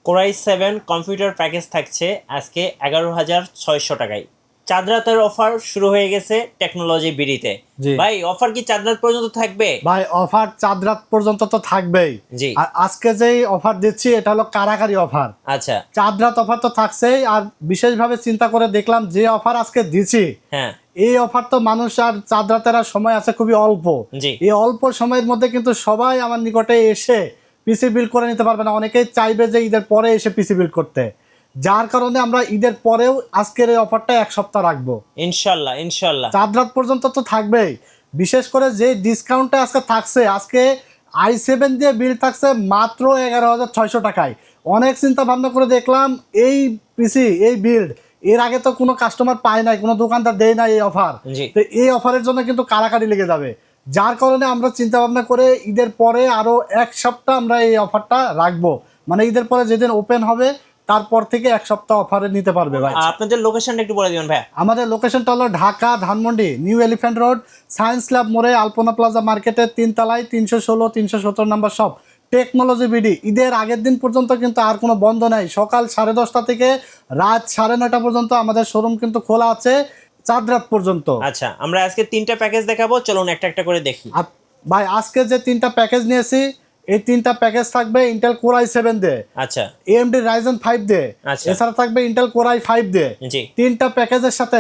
Core i7 computer package থাকছে আজকে 11,600 টাকায়। চাঁদ রাতের অফার শুরু হয়ে গেছে টেকনোলজি বিডিতে। ভাই অফার কি চাঁদ রাত পর্যন্ত থাকবে? ভাই অফার চাঁদ রাত পর্যন্ত তো থাকবেই। জি। আর আজকে যেই অফার দিচ্ছি এটা হলো কারাকারি অফার। আচ্ছা, চাঁদ রাত অফার তো থাকছেই, আর বিশেষভাবে চিন্তা করে দেখলাম যে অফার আজকে দিচ্ছি, হ্যাঁ, এই অফার তো মানুষ আর চাঁদ রাতের আর সময় আছে খুবই অল্প। জি। এই অল্প সময়ের মধ্যে কিন্তু সবাই আমার নিকটে এসে পিসি বিল্ড করে নিতে পারবে না। অনেকেই চাইবে যে ঈদের পরে এসে পিসি বিল্ড করতে, যার কারণে আমরা ঈদের পরেও আজকের এই অফারটা এক সপ্তাহ রাখবো ইনশাল্লাহ ইনশাল্লাহ। চাঁদ রাত পর্যন্ত তো থাকবেই। বিশেষ করে যে ডিসকাউন্টটা আজকে থাকছে, আজকে i7 দিয়ে বিল থাকছে মাত্র 11,600 টাকায়। অনেক চিন্তা ভাবনা করে দেখলাম এই পিসি এই বিল্ড এর আগে তো কোনো কাস্টমার পায় নাই, কোনো দোকানদার দেয় না এই অফার। তো এই অফারের জন্য কিন্তু কারাকারি লেগে যাবে, যার কারণে আমরা চিন্তা ভাবনা করে ঈদের পরে আরো এক সপ্তাহ আমরা এই অফারটা রাখবো। মানে ঈদের পরে যেদিন ওপেন হবে তারপর থেকে এক সপ্তাহ অফারে নিতে পারবে ভাই। আপনাদের লোকেশনটা একটু বলে দিবেন ভাই। আমাদের লোকেশনটা হলো Dhaka Dhanmondi new elephant road science lab মোড়ে আলপনা প্লাজা মার্কেটের 3 তলায় 316 317 নম্বর শপ টেকনোলজি বিডি। ঈদের আগের দিন পর্যন্ত কিন্তু আর কোনো বন্ধ নাই। সকাল 10:30 থেকে রাত 9:30 পর্যন্ত আমাদের শোরুম কিন্তু খোলা আছে, চাঁদ রাত পর্যন্ত। আচ্ছা, আমরা আজকে 3টা প্যাকেজ দেখাবো, চলুন একটা একটা করে দেখি। ভাই আজকে যে 3টা প্যাকেজ নিয়েছি, এই 3টা প্যাকেজ থাকবে ইন্টেল কোর i7 দিয়ে, আচ্ছা, AMD Ryzen 5 দিয়ে, এছাড়া থাকবে ইন্টেল কোর i5 দিয়ে। জি। 3টা প্যাকেজের সাথে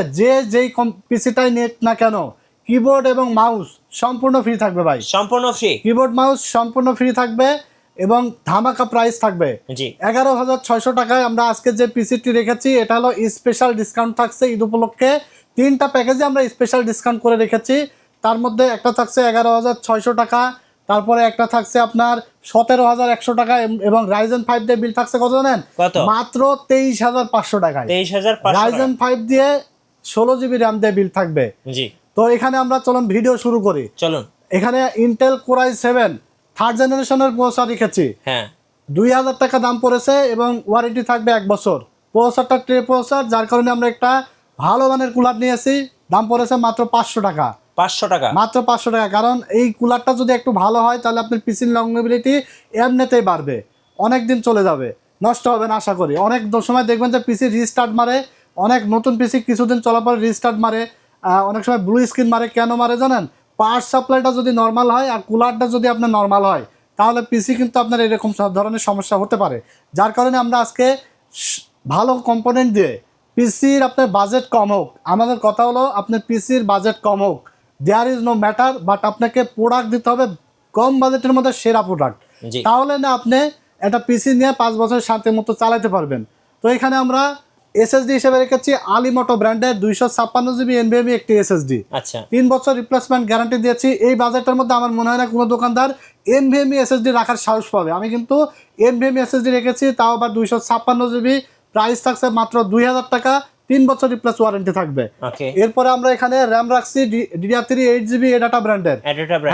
যেই পিসিটাই নেট না কেন কিবোর্ড এবং মাউস সম্পূর্ণ ফ্রি থাকবে ভাই। সম্পূর্ণ ফ্রি কিবোর্ড মাউস সম্পূর্ণ ফ্রি থাকবে এবং ধামাকা প্রাইস থাকবে। জি। 11,600 টাকায় আমরা আজকে যে পিসিটি রেখেছি এটা হলো স্পেশাল ডিসকাউন্ট থাকছে ঈদ উপলক্ষে। 3টা প্যাকেজে আমরা স্পেশাল ডিসকাউন্ট করে রেখেছি। তার মধ্যে একটা থাকছে 11,600 টাকা, তারপরে একটা থাকছে আপনার 17,100 টাকা এবং Ryzen 5 দিয়ে বিল থাকছে কত জানেন? মাত্র 23,500 টাকায়। 23,500 Ryzen 5 দিয়ে 16 জিবি র্যাম দিয়ে বিল থাকবে। জি। তো এখানে আমরা চলুন ভিডিও শুরু করি। চলুন। এখানে ইন্টেল কোর i7 থার্ড জেনারেশনের প্রসেসর রেখেছি। হ্যাঁ, 2,000 টাকা দাম পড়েছে এবং ওয়ারেন্টি থাকবে 1 বছর। প্রসেসরটা ট্রে প্রসেসর, যার কারণে আমরা একটা ভালো মানের কুলার নিয়েছি। দাম পড়েছে মাত্র 500 টাকা। 500 টাকা, মাত্র 500 টাকা। কারণ এই কুলারটা যদি একটু ভালো হয় তাহলে আপনার পিসির লংজিভিটি এমনিতেই বাড়বে, অনেক দিন চলে যাবে, নষ্ট হবে না আশা করি। অনেক সময় দেখবেন যে পিসি রিস্টার্ট মারে, অনেক নতুন পিসি কিছুদিন চলার পরে রিস্টার্ট মারে, অনেক সময় ব্লু স্ক্রিন মারে। কেন মারে জানেন? পাওয়ার সাপ্লাইটা যদি নর্মাল হয় আর কুলারটা যদি আপনার নর্মাল হয় তাহলে পিসি কিন্তু আপনার এরকম ধরনের সমস্যা হতে পারে। যার কারণে আমরা আজকে ভালো কম্পোনেন্ট দিয়ে পিসির আপনার বাজেট কম হোক, আমাদের কথা হলো আপনার পিসির বাজেট কম হোক, there is no matter, but আপনাকে প্রোডাক্ট দিতে হবে কম বাজেটের মধ্যে সেরা প্রোডাক্ট। তাহলে না আপনি একটা পিসি নিয়ে 5 বছর শান্তির মতো চালাতে পারবেন। তো এখানে আমরা এসএসডি হিসেবে রেখেছি আলিমোটো ব্র্যান্ডের 256 জিবি NVMe একটি এসএসডি। আচ্ছা, 3 বছর রিপ্লেসমেন্ট গ্যারান্টি দিয়েছি। এই বাজেটের মধ্যে আমার মনে হয় না কোনো দোকানদার NVMe এসএসডি রাখার সাহস পাবে। আমি কিন্তু NVMe এসএসডি রেখেছি, তাও আবার 256 জিবি। প্রাইস থাকছে মাত্র 2,000 টাকা, 3 বছর রিপ্লেস ওয়ারেন্টি থাকবে। এরপরে আমরা এখানে র্যাম রাখছি DDR3 8GB এডাটা ব্র্যান্ডের।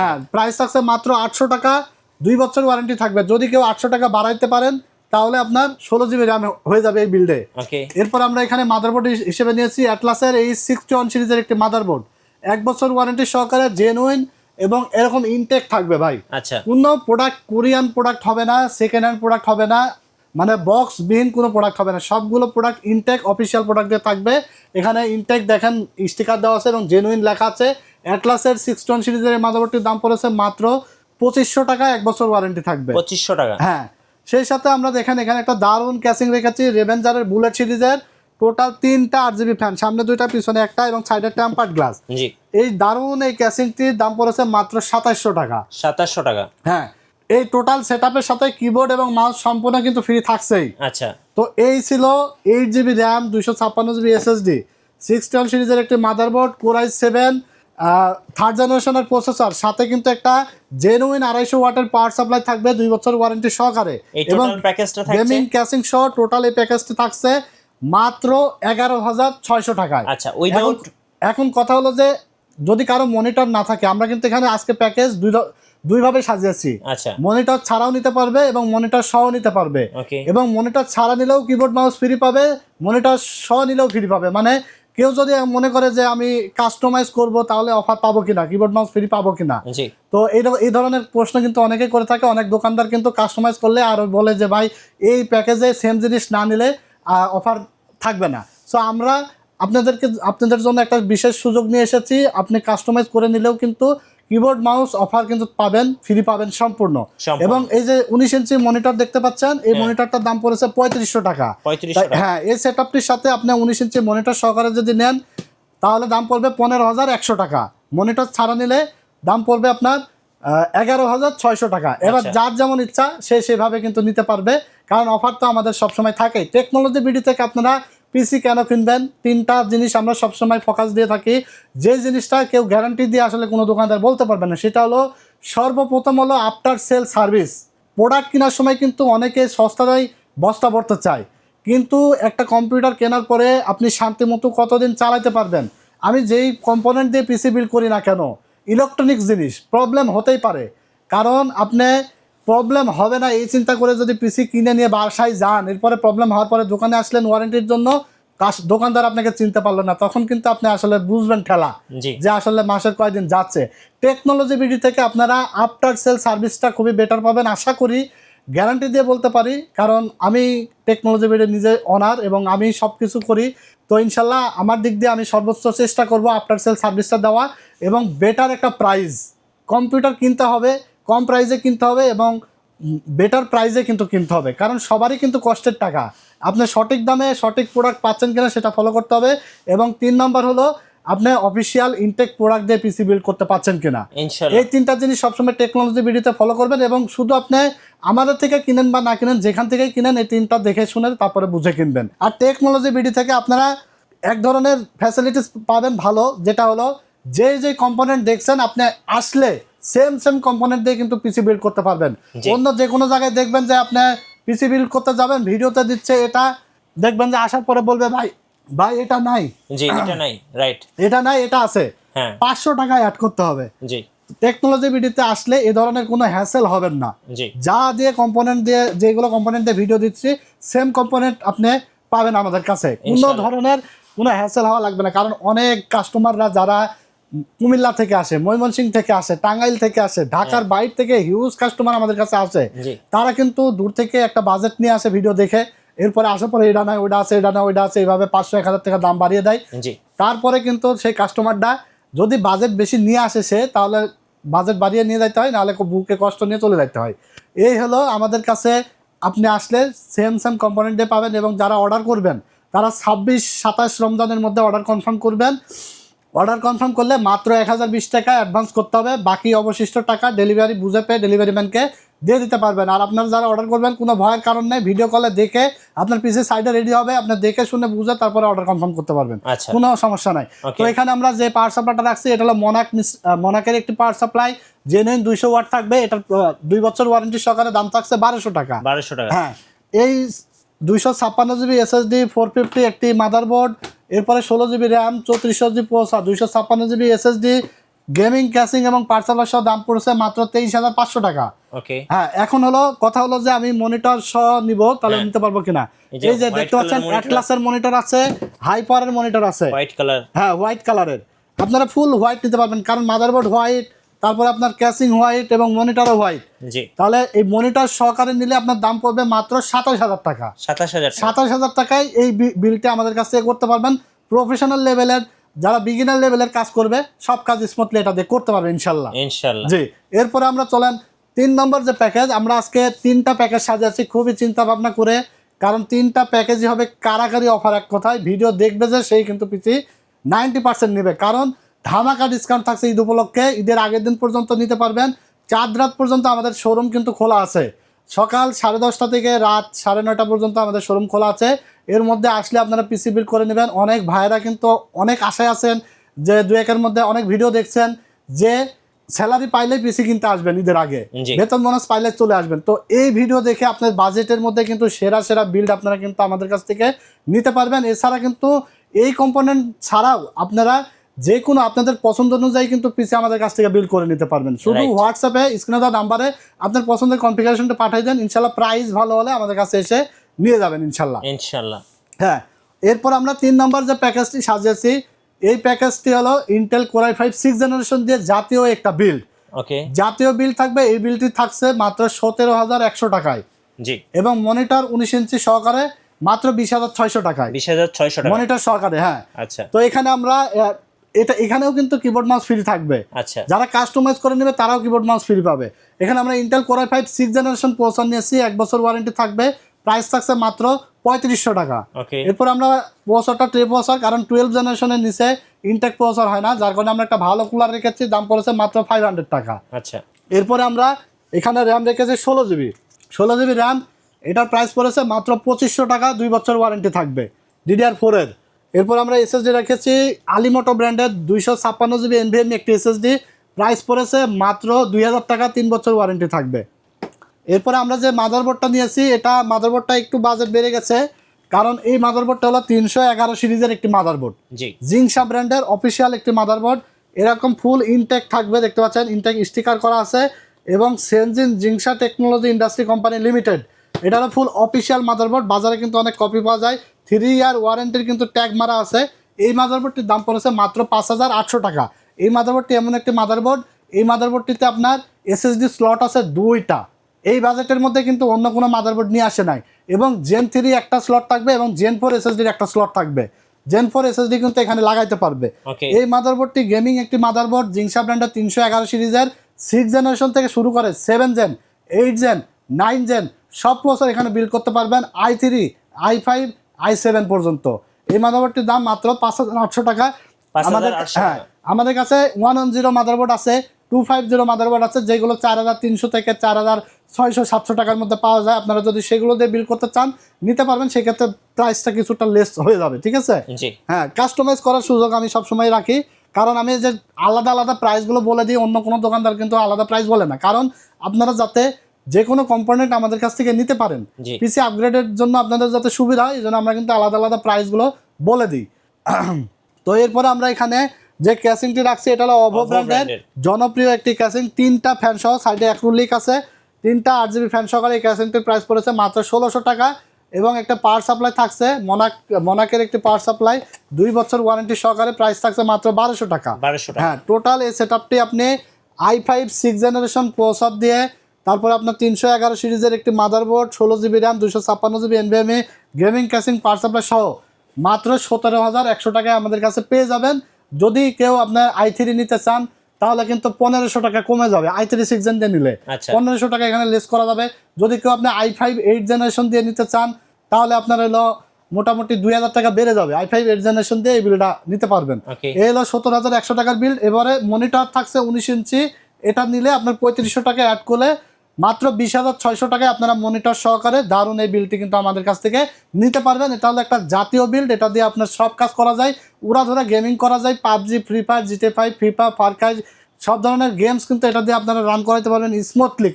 হ্যাঁ, প্রাইস থাকছে মাত্র 800 টাকা, 2 বছর ওয়ারেন্টি থাকবে। যদি কেউ 800 টাকা বাড়াইতে পারেন তাহলে আপনার 16 জিবি র্যাম হয়ে যাবে এই বিল্ডে। এরপর আমরা এখানে মাদারবোর্ড হিসেবে নিয়েছি অ্যাটলাসের H61 সিরিজের একটি মাদারবোর্ড, 1 বছর ওয়ারেন্টি সহকারে, জেনুইন এবং এরকম ইনটেক থাকবে ভাই। আচ্ছা, কোনো প্রোডাক্ট কোরিয়ান প্রোডাক্ট হবে না, সেকেন্ড হ্যান্ড প্রোডাক্ট হবে না, মানে বক্স বিহীন কোনো প্রোডাক্ট হবে না। সবগুলো প্রোডাক্ট ইনটেক অফিসিয়াল প্রোডাক্ট দিয়ে থাকবে। এখানে ইনটেক দেখেন স্টিকার দেওয়া আছে এবং জেনুইন লেখা আছে। অ্যাটলাসের 61 সিরিজের মাদারবোর্ডটির দাম পড়েছে মাত্র 2500 টাকা, 1 বছর ওয়ারেন্টি থাকবে। 2500 টাকা। হ্যাঁ, সেই সাথে আমরা দেখেন এখানে একটা দারুণ ক্যাসিং রেখেছি রেভেঞ্জারের বুলেট সিরিজের। টোটাল 3টা 8GB ফ্যান, সামনে 2টা পিছনে একটা এবং সাইডে টেম্পার্ড গ্লাস। এই দারুণ এই ক্যাসিংটির দাম পড়েছে মাত্র 2700 টাকা। 2700 টাকা। হ্যাঁ, এই টোটাল সেটআপের সাথে কিবোর্ড এবং মাউস সম্পূর্ণ কিন্তু ফ্রি থাকছেই। আচ্ছা, তো এই ছিল 8GB র্যাম 256 জিবি এসএসডি 61 সিরিজের একটি মাদারবোর্ড, কোর i7 থার্ড জেনারেশনের প্রসেসর, সাথে কিন্তু একটা জেনুইন 250 ওয়াটের পাওয়ার সাপ্লাই থাকবে 2 বছর ওয়ারেন্টি সহকারে এবং গেমিং ক্যাসিং সহ টোটাল এই প্যাকেজটি থাকছে মাত্র 11,600 টাকায়। আচ্ছা, এখন কথা হলো যে যদি কারো মনিটর না থাকে, আমরা কিন্তু এখানে আজকে প্যাকেজ দুইভাবে সাজিয়েছি। মনিটর ছাড়াও নিতে পারবে এবং মনিটর সহ নিতে পারবে, এবং মনিটর ছাড়া নিলেও কিবোর্ড মাউস ফ্রি পাবে, মনিটর সহ নিলেও ফ্রি পাবে। মানে কেউ যদি মনে করে যে আমি কাস্টমাইজ করব তাহলে অফার পাবো কিনা, কিবোর্ড মাউস ফ্রি পাবো কিনা, তো এই ধরনের প্রশ্ন কিন্তু অনেকেই করে থাকে। অনেক দোকানদার কিন্তু কাস্টমাইজ করলে আর বলে যে ভাই এই প্যাকেজে সেম জিনিস না নিলে অফার থাকবে না। সো আমরা আপনাদের জন্য একটা বিশেষ সুযোগ নিয়ে এসেছি, আপনি কাস্টমাইজ করে নিলেও কিন্তু কিবোর্ড মাউস অফার কিন্তু পাবেন, ফ্রি পাবেন সম্পূর্ণ। এবং এই যে 19 ইঞ্চি মনিটর দেখতে পাচ্ছেন, এই মনিটরটার দাম পড়েছে 3500 টাকা। হ্যাঁ, এই সেটআপটির সাথে আপনি 19 ইঞ্চি মনিটর সহকারে যদি নেন তাহলে দাম পড়বে 15,100 টাকা। মনিটর ছাড়া নিলে দাম পড়বে আপনার 11,600 টাকা। এবার যার যেমন ইচ্ছা সে সেভাবে কিন্তু নিতে পারবে, কারণ অফার তো আমাদের সবসময় থাকে। টেকনোলজি বিডি থেকে আপনারা পিসি কেন কিনবেন, তিনটা জিনিস আমরা সবসময় ফোকাস দিয়ে থাকি। যে জিনিসটা কেউ গ্যারান্টি দিয়ে আসলে কোনো দোকানদার বলতে পারবে না, সেটা হলো সর্বপ্রথম হলো আফটার সেল সার্ভিস। প্রোডাক্ট কেনার সময় কিন্তু অনেকে সস্তায় বস্তা ভরতে চায়, কিন্তু একটা কম্পিউটার কেনার পরে আপনি শান্তি মতো কতদিন চালাতে পারবেন। আমি যেই কম্পোনেন্ট দিয়ে পিসি বিল্ড করি না কেন, ইলেকট্রনিক্স জিনিস প্রবলেম হতেই পারে, কারণ আপনি প্রবলেম হবে না এই চিন্তা করে যদি পিসি কিনে নিয়ে বাসায় যান, এরপরে প্রবলেম হওয়ার পরে দোকানে আসলেন ওয়ারেন্টির জন্য, দোকানদার আপনাকে চিনতে পারলো না, তখন কিন্তু আপনি আসলে বুঝবেন ঠেলা যে আসলে মাসের কয়দিন যাচ্ছে। টেকনোলজি বিডি থেকে আপনারা আফটার সেল সার্ভিসটা খুবই বেটার পাবেন আশা করি, গ্যারান্টি দিয়ে বলতে পারি, কারণ আমি টেকনোলজি বিডি নিজে অনার এবং আমি সব কিছু করি। তো ইনশাল্লাহ আমার দিক দিয়ে আমি সর্বোচ্চ চেষ্টা করব আফটার সেল সার্ভিসটা দেওয়া এবং বেটার একটা প্রাইস। কম্পিউটার কিনতে হবে, কম প্রাইসে কিনতে হবে এবং বেটার প্রাইসে কিন্তু কিনতে হবে, কারণ সবারই কিন্তু কষ্টের টাকা। আপনি সঠিক দামে সঠিক প্রোডাক্ট পাচ্ছেন কিনা সেটা ফলো করতে হবে। এবং 3 নম্বর হলো আপনি অফিসিয়াল ইনটেক প্রোডাক্ট দিয়ে পিসি বিল্ড করতে পারছেন কিনা। এই তিনটা জিনিস সবসময় টেকনোলজি ভিডিওতে ফলো করবেন এবং শুধু আপনি আমাদের থেকে কিনেন বা না কিনেন, যেখান থেকেই কিনেন এই তিনটা দেখে শুনে তারপরে বুঝে কিনবেন। আর টেকনোলজি ভিডিও থেকে আপনারা এক ধরনের ফ্যাসিলিটিস পাবেন ভালো, যেটা হলো যে কম্পোনেন্ট দেখছেন আপনি আসলে সেম কম্পোনেন্ট দিয়ে কিন্তু পিসি বিল্ড করতে পারবেন। অন্য যে কোনো জায়গায় দেখবেন যে আপনি পিসি বিল্ড করতে যাবেন, ভিডিওতে দিচ্ছে এটা, দেখবেন যে আসার পরে বলবে ভাই এটা নাই, এটা নাই, রাইট, এটা নাই, এটা আছে, 500 টাকা অ্যাড করতে হবে। টেকনোলজি ভিডিওতে আসলে এই ধরনের কোনো হ্যাসেল হবেন না। যা দিয়ে কম্পোনেন্ট দিয়ে যেগুলো কম্পোনেন্ট দিয়ে ভিডিও দিচ্ছি সেম কম্পোনেন্ট আপনি পাবেন আমাদের কাছে, কোনো ধরনের কোনো হ্যাসেল হওয়া লাগবে না। কারণ অনেক কাস্টমাররা যারা কুমিল্লা থেকে আসে, ময়মনসিংহ থেকে আসে, টাঙ্গাইল থেকে আসে, ঢাকার বাইরে থেকে হিউজ কাস্টমার আমাদের কাছে আসে, তারা কিন্তু দূর থেকে একটা বাজেট নিয়ে আসে ভিডিও দেখে, এরপরে আসার পরে এটা নাই ওইটা আছে, এটা না ওইটা আছে, এইভাবে 500-1000 টাকা দাম বাড়িয়ে দেয়। তারপরে কিন্তু সেই কাস্টমারটা যদি বাজেট বেশি নিয়ে আসে সে, তাহলে বাজেট বাড়িয়ে নিয়ে যাইতে হয়, নাহলে বুকে কষ্ট নিয়ে চলে যাইতে হয়। এই হলো আমাদের কাছে আপনি আসলে সেম কম্পোনেন্ট দিয়ে পাবেন। এবং যারা অর্ডার করবেন তারা 26-27 রমজানের মধ্যে অর্ডার কনফার্ম করবেন। অর্ডার কনফার্ম করলে মাত্র 1020 টাকা অ্যাডভান্স করতে হবে, বাকি অবশিষ্ট টাকা ডেলিভারি বুঝে পেয়ে ডেলিভারি ম্যানকে দিয়ে দিতে পারবেন। আর আপনারা যারা অর্ডার করবেন কোনো ভয়ের কারণ নেই, ভিডিও কলে দেখে আপনার পিসি সাইডে রেডি হবে, আপনি দেখে শুনে বুঝে তারপরে অর্ডার কনফার্ম করতে পারবেন, কোনো সমস্যা নাই। তো এখানে আমরা যে পাওয়ার সাপ্লাইটা রাখছি এটা হলো মনাকের একটি পাওয়ার সাপ্লাই, জেনুইন 200 ওয়াট থাকবে। এটার 2 বছর ওয়ারেন্টি সহকারে দাম থাকছে 1200 টাকা। হ্যাঁ, এই 256 জিবি SSD 450 একটি মাদারবোর্ড, এরপরে 16 GB RAM, 3400 GB processor, 256 GB SSD, gaming casing এবং পার্সেলার সহ দাম পড়েছে মাত্র 23,500 টাকা। হ্যাঁ, এখন কথা হলো যে আমি মনিটর সহ নিব, তাহলে নিতে পারবো কিনা। এই যে দেখতে পাচ্ছেন অ্যাটলাসের মনিটর আছে, হাই পাওয়ারের মনিটর আছে, হোয়াইট কালার, হ্যাঁ হোয়াইট কালারের। আপনারা ফুল হোয়াইট নিতে পারবেন, কারণ মাদারবোর্ড হোয়াইট, তারপরে আপনার ক্যাসিং হোয়াইট এবং মনিটরও হোয়াইট। তাহলে এই মনিটর সহকারে নিলে আপনার দাম পড়বে মাত্র 27,000 টাকা। 27,000 টাকায় এই বিলটা আমাদের কাছ থেকে করতে পারবেন। প্রফেশনাল লেভেলের যারা বিগিনার লেভেলের কাজ করবে সব কাজ স্মুথলি এটা দিয়ে করতে পারবে ইনশাল্লাহ। জি, এরপরে আমরা চলেন 3 নম্বর যে প্যাকেজ। আমরা আজকে 3টা প্যাকেজ সাজাচ্ছি খুবই চিন্তা ভাবনা করে, কারণ 3টা প্যাকেজই হবে কারাকারি অফার। এক কথায় ভিডিও দেখবে যে সেই কিন্তু পিসি 90% নেবে, কারণ ধামাকা ডিসকাউন্ট থাকছে ঈদ উপলক্ষে। ঈদের আগের দিন পর্যন্ত নিতে পারবেন, চাঁদ রাত পর্যন্ত আমাদের শোরুম কিন্তু খোলা আছে। সকাল 10:30 থেকে রাত 9:30 পর্যন্ত আমাদের শোরুম খোলা আছে। এর মধ্যে আসলে আপনারা পিসি বিল্ড করে নেবেন। অনেক ভাইরা কিন্তু অনেক আশায় আছেন যে 2-1-এর মধ্যে অনেক ভিডিও দেখছেন যে স্যালারি পাইলে পিসি কিনতে আসবেন, ঈদের আগে বেতন বোনাস পাইলে চলে আসবেন। তো এই ভিডিও দেখে আপনার বাজেটের মধ্যে কিন্তু সেরা বিল্ড আপনারা কিন্তু আমাদের কাছ থেকে নিতে পারবেন। এছাড়া কিন্তু এই কম্পোনেন্ট ছাড়াও আপনারা যে কোনো আপনাদের পছন্দ অনুযায়ী কিন্তু পিসি আমাদের কাছ থেকে বিল্ড করে নিতে পারবেন। শুধু হোয়াটসঅ্যাপে স্ক্রিনে দেওয়া নাম্বারে আপনার পছন্দের কনফিগারেশনটা পাঠিয়ে দেন, ইনশাল্লাহ প্রাইস ভালো হলে আমাদের কাছে এসে নিয়ে যাবেন ইনশাল্লাহ। হ্যাঁ, এরপর আমরা 3 নম্বর যে প্যাকেজটি সাজিয়েছি, এই প্যাকেজটি হলো Intel core i5 6th generation দিয়ে জাতীয় একটা বিল্ড। ওকে, জাতীয় বিল থাকবে, এই বিলটি থাকছে মাত্র 17,100 টাকায়। জি। এবং মনিটর 19 ইঞ্চি সহকারে মাত্র 20,600 টাকায়। 20,600 টাকা মনিটর সহকারে, হ্যাঁ। আচ্ছা, তো এখানে আমরা এখানেও কিন্তু কিবোর্ড মাউস ফ্রি থাকবে। আচ্ছা, যারা কাস্টমাইজ করে নেবে তারাও কিবোর্ড মাউস ফ্রি পাবে। এখানে আমরা Intel core i5 6th generation processor নিয়েছি, 1 বছর ওয়ারেন্টি থাকবে, প্রাইস থাকছে মাত্র 3500 টাকা। ওকে, এরপর আমরা প্রসেসরটা ট্রে প্রসেসর, কারণ 12 জেনারেশনের নিচে ইনটেক প্রসেসর হয় না, যার কারণে আমরা একটা ভালো কুলার রেখেছি, দাম পড়েছে মাত্র 500 টাকা। আচ্ছা, এরপরে আমরা এখানে র্যাম রেখেছি 16 জিবি র্যাম, এটার প্রাইস পড়েছে মাত্র 2500 টাকা, 2 বছর ওয়ারেন্টি থাকবে DDR4 এর। এরপর আমরা SSD রেখেছি আলিমোটো ব্র্যান্ডের 256 জিবি NVMe একটি SSD, প্রাইস পড়েছে মাত্র 2000 টাকা, 3 বছর ওয়ারেন্টি থাকবে। এরপরে আমরা যে মাদারবোর্ডটা নিয়েছি, এটা মাদারবোর্ডটা একটু বাজেট বেড়ে গেছে, কারণ এই মাদারবোর্ডটা হলো 311 সিরিজের একটি মাদারবোর্ড, জি। জিংসা ব্র্যান্ডের অফিসিয়াল একটি মাদারবোর্ড। এরকম ফুল ইনটেক থাকবে, দেখতে পাচ্ছেন ইনটেক স্টিকার করা আছে, এবং Schengen জিংসা technology industry company limited, এটা হলো ফুল অফিসিয়াল মাদারবোর্ড। বাজারে কিন্তু অনেক কপি পাওয়া যায়, 3 ইয়ার ওয়ারেন্টির কিন্তু ট্যাগ মারা আছে। এই মাদারবোর্ডটির দাম পড়েছে মাত্র 5,800 টাকা। এই মাদারবোর্ডটি এমন একটি মাদারবোর্ড, এই মাদারবোর্ডটিতে আপনার SSD স্লট আছে 2টা। এই বাজেটের মধ্যে কিন্তু অন্য কোনো মাদারবোর্ড নিয়ে আসে নাই। এবং Gen 3 একটা স্লট থাকবে এবং Gen 4 SSDর একটা স্লট থাকবে। Gen 4 SSD কিন্তু এখানে লাগাইতে পারবে। এই মাদারবোর্ডটি গেমিং একটি মাদারবোর্ড, জিংসা ব্র্যান্ডের 311 সিরিজের 6 জেনারেশন থেকে শুরু করে 7 জেন, 8 জেন, 9 জেন সব প্রসেসর এখানে বিল্ড করতে পারবেন, i3, i5, i7 পর্যন্ত। এই মাদারবোর্ডটির দাম মাত্র 5,800 টাকা। আমাদের কাছে 110 মাদারবোর্ড আছে, 250 মাদারবোর্ড আছে, যেগুলো 4,300 থেকে 4,600-700 টাকার মধ্যে পাওয়া যায়। আপনারা যদি সেগুলো দিয়ে বিল করতে চান নিতে পারবেন, সেক্ষেত্রে প্রাইসটা কিছুটা লেস হয়ে যাবে, ঠিক আছে? হ্যাঁ, কাস্টমাইজ করার সুযোগ আমি সবসময় রাখি, কারণ আমি যে আলাদা আলাদা প্রাইসগুলো বলে দিই, অন্য কোনো দোকানদার কিন্তু আলাদা প্রাইস বলে না, কারণ আপনারা যাতে যে কোনো কম্পোনেন্ট আমাদের কাছ থেকে নিতে পারেন, পিসি আপগ্রেডের জন্য আপনাদের যাতে সুবিধা হয়, এই জন্য আমরা কিন্তু আলাদা আলাদা প্রাইসগুলো বলে দিই। তো এরপরে আমরা এখানে যে ক্যাসিংটি রাখছি, এটা হলো ওভো ব্র্যান্ডের জনপ্রিয় একটি ক্যাসিং, 3টা ফ্যান সহ, সাইডে অ্যাক্রিলিক আছে, 3টা 8GB ফ্যান সহকারে এই ক্যাসিংটির প্রাইস পড়েছে মাত্র 1600 টাকা। এবং একটা পাওয়ার সাপ্লাই থাকছে, মনাকের একটি পাওয়ার সাপ্লাই, 2 বছর ওয়ারেন্টি সহকারে, প্রাইস থাকছে মাত্র 1200 টাকা। হ্যাঁ, টোটাল এই সেটআপটি আপনি i5 6 জেনারেশন প্রসেসর দিয়ে, তারপরে আপনার 311 সিরিজের একটি motherboard, 16 GB RAM, 256 GB NVMe, gaming casing, power supply সহ মাত্র 17,100 টাকায় আমাদের কাছে পেয়ে যাবেন। যদি কেউ আপনার i3 নিতে চান তাহলে কিন্তু 1500 টাকা কমে যাবে, i3 6 জেন দিয়ে নিলে 1500 টাকা এখানে লেস করা যাবে। যদি কেউ আপনি i5 8 জেনারেশন দিয়ে নিতে চান তাহলে আপনার হলো মোটামুটি 2000 টাকা বেড়ে যাবে, i5 8 জেনারেশন দিয়ে এই বিলটা নিতে পারবেন। এই হলো 17,100 টাকার বিল। এবারে মনিটর থাকছে 19 ইঞ্চি, এটা নিলে আপনার 3500 টাকা অ্যাড করলে মাত্র 20,600 টাকায় আপনারা মনিটর সহকারে দারুণ এই বিলটি কিন্তু আমাদের কাছ থেকে নিতে পারবেন। এটা হলো একটা জাতীয় বিল্ড, এটা দিয়ে আপনার সব কাজ করা যায়, উড়াধুরা গেমিং করা যায়, PUBG, free fire, GTA 5, FIFA, Far Cry সব ধরনের গেমস কিন্তু এটা দিয়ে আপনারা রান করাতে পারবেন স্মুথলি।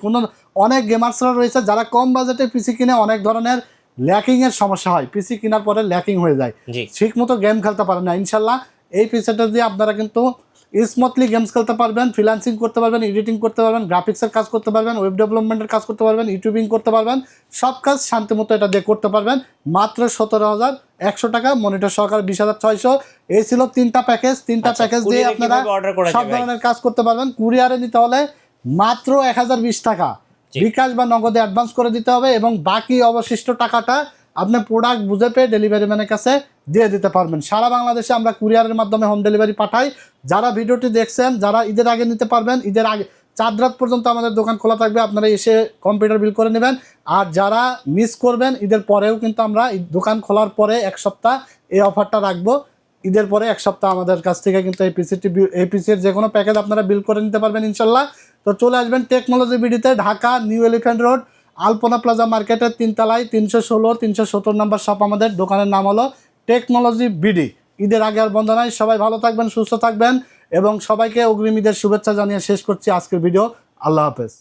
অনেক গেমার্সরা রয়েছে যারা কম বাজেটে পিসি কিনে অনেক ধরনের ল্যাকিংয়ের সমস্যা হয়, পিসি কেনার পরে ল্যাকিং হয়ে যায়, ঠিক মতো গেম খেলতে পারেন না। ইনশাল্লাহ এই পিসিটা দিয়ে আপনারা কিন্তু স্মুথলি গেমস খেলতে পারবেন, ফ্রিল্যান্সিং করতে পারবেন, এডিটিং করতে পারবেন, গ্রাফিক্সের কাজ করতে পারবেন, ওয়েব ডেভেলপমেন্টের কাজ করতে পারবেন, ইউটিউবিং করতে পারবেন, সব কাজ শান্তিমতো এটা দিয়ে করতে পারবেন। মাত্র 17,100 টাকা, মনিটর সহকারে 20,600। এই ছিল 3টা প্যাকেজ। 3টা প্যাকেজ দিয়ে আপনারা সব ধরনের কাজ করতে পারবেন। কুরিয়ারে নিতে হলে মাত্র 1020 টাকা বিকাশ বা নগদে অ্যাডভান্স করে দিতে হবে, এবং বাকি অবশিষ্ট টাকাটা আপনি প্রোডাক্ট বুঝে পেয়ে ডেলিভারি ম্যানের কাছে দিয়ে দিতে পারবেন। সারা বাংলাদেশে আমরা কুরিয়ারের মাধ্যমে হোম ডেলিভারি পাঠাই। যারা ভিডিওটি দেখছেন, যারা ঈদের আগে নিতে পারবেন, ঈদের আগে 4 রাত পর্যন্ত আমাদের দোকান খোলা থাকবে, আপনারা এসে কম্পিউটার বিল করে নেবেন। আর যারা মিস করবেন, ঈদের পরেও কিন্তু আমরা দোকান খোলার পরে 1 সপ্তাহ এই অফারটা রাখবো। ঈদের পরে 1 সপ্তাহ আমাদের কাছ থেকে কিন্তু এই পিসির যে কোনো প্যাকেজ আপনারা বিল করে নিতে পারবেন ইনশাল্লাহ। তো চলে আসবেন টেকনোলজি বিডিতে, Dhaka new elephant road, Alpana plaza মার্কেটের 3 তলায় 316-370 নাম্বার শপ। আমাদের দোকানের নাম হলো টেকনোলজি বিডি। ঈদের আগে আর বন্ধ নাই, সবাই ভালো থাকবেন, সুস্থ থাকবেন, এবং সবাইকে অগ্রিম ঈদের শুভেচ্ছা জানিয়ে শেষ করছি আজকের ভিডিও। আল্লাহ হাফেজ।